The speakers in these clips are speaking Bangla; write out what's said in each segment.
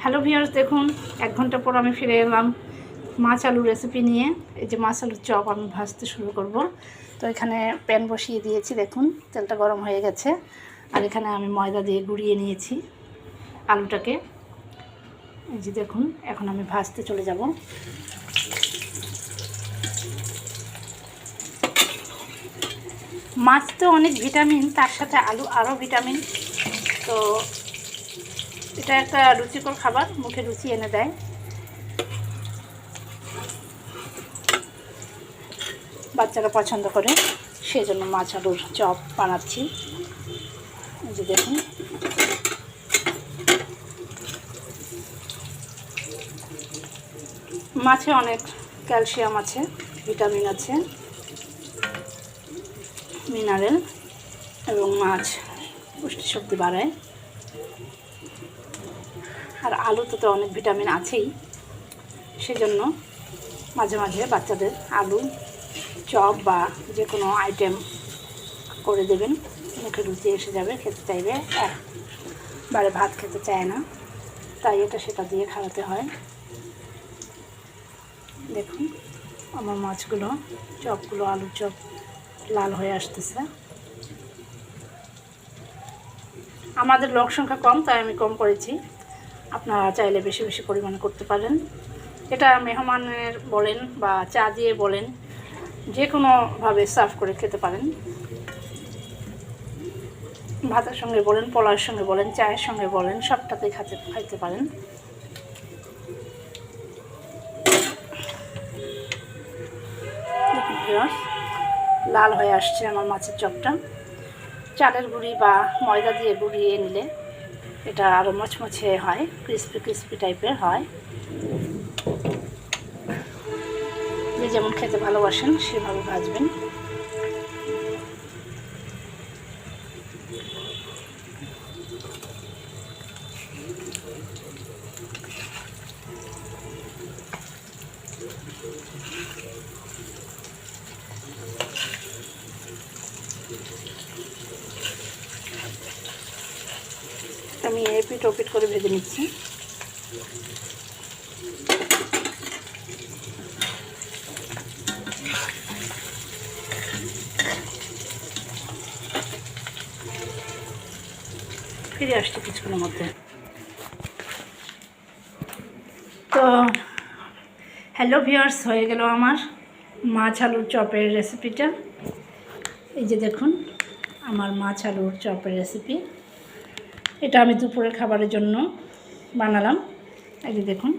হ্যালো ভিউয়ার্স, দেখুন 1 ঘন্টা পর আমি ফিরে এলাম মাছ আলু রেসিপি নিয়ে। এই যে মাছ আলুর চপ আমি ভাজতে শুরু করব। তো এখানে প্যান বসিয়ে দিয়েছি, দেখুন তেলটা গরম হয়ে গেছে। আর এখানে আমি ময়দা দিয়ে গুঁড়িয়ে নিয়েছি আলুটাকে। এই যে দেখুন, এখন আমি ভাজতে চলে যাব। মাছ তো অনেক ভিটামিন, তার সাথে আলু আরও ভিটামিন। তো এটা একটা রুচিকর খাবার, মুখে রুচি এনে দেয়। বাচ্চারা পছন্দ করে, সেই জন্য মাছ আলুর চপ বানাচ্ছি। এই যে দেখুন, মাছে অনেক ক্যালসিয়াম আছে, ভিটামিন আছে, মিনারেল, এবং মাছ পুষ্টিশক্তি বাড়ায়। আর আলুতে তো অনেক ভিটামিন আছেই, সেজন্য মাঝে মাঝে বাচ্চাদের আলু চপ বা যে কোনো আইটেম করে দেবেন, মুখে রুচি এসে যাবে, খেতে চাইবে। একবারে ভাত খেতে চায় না, তাই এটা সেটা দিয়ে খাওয়াতে হয়। দেখুন আমার মাছগুলো, চপগুলো, আলুর চপ লাল হয়ে আসতেছে। আমাদের লোক সংখ্যা কম, তাই আমি কম করেছি। আপনারা চাইলে বেশি বেশি পরিমাণে করতে পারেন। এটা মেহমানের বলেন বা চা দিয়ে বলেন, যে কোনোভাবে সার্ভ করে খেতে পারেন। ভাতের সঙ্গে বলেন, পোলাওয়ের সঙ্গে বলেন, চায়ের সঙ্গে বলেন, সবটাতেই খাইতে পারেন। লাল হয়ে আসছে আমার মাছের চপটা। চালের গুঁড়ি বা ময়দা দিয়ে গুঁড়িয়ে নিলে এটা আরও মচমচে হয়, ক্রিস্পি ক্রিস্পি টাইপের হয়। যে যেমন খেতে ভালোবাসেন সেভাবে ভাজবেন। আমি এপিট ওপিট করে ভেজে নিচ্ছি। ফিরে আসছি কিছুক্ষণের মধ্যে। তো হ্যালো ভিউয়ার্স, হয়ে গেল আমার মাছ আলুর চপের রেসিপিটা। এই যে দেখুন আমার মাছ আলুর চপের রেসিপি। এটা আমি দুপুরের খাবারের জন্য বানালাম। এই যে দেখুন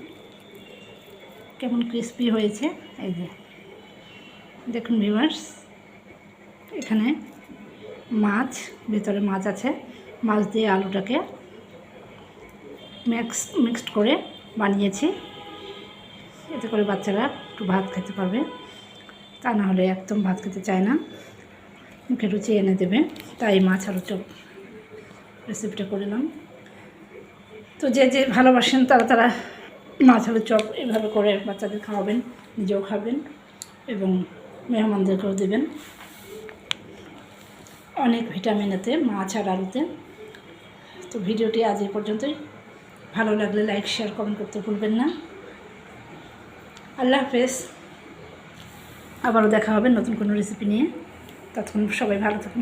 কেমন ক্রিস্পি হয়েছে। এই যে দেখুন ভিউয়ার্স, এখানে মাছ, ভেতরে মাছ আছে। মাছ দিয়ে আলুটাকে মিক্সড করে বানিয়েছি, এতে করে বাচ্চারা একটু ভাত খেতে পারবে। তা না হলে একদম ভাত খেতে চায় না, মুখে রুচি এনে দেবে। তাই মাছ আলু চপ রেসিপিটা করলাম। তো যে যে ভালোবাসেন তারা মাছ আলু চপ এভাবে করে বাচ্চাদের খাওয়াবেন, নিজেও খাবেন এবং মেহমানদেরকেও দেবেন। অনেক ভিটামিন এতে, মাছ আর আলুতে। তো ভিডিওটি আজ এই পর্যন্তই। ভালো লাগলে লাইক, শেয়ার, কমেন্ট করতে ভুলবেন না। আল্লাহ হাফেজ। আবারও দেখা হবে নতুন কোনো রেসিপি নিয়ে। ততক্ষণ সবাই ভালো থাকুন,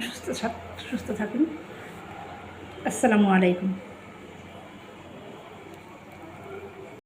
সুস্থ থাকুন। আসসালামু আলাইকুম।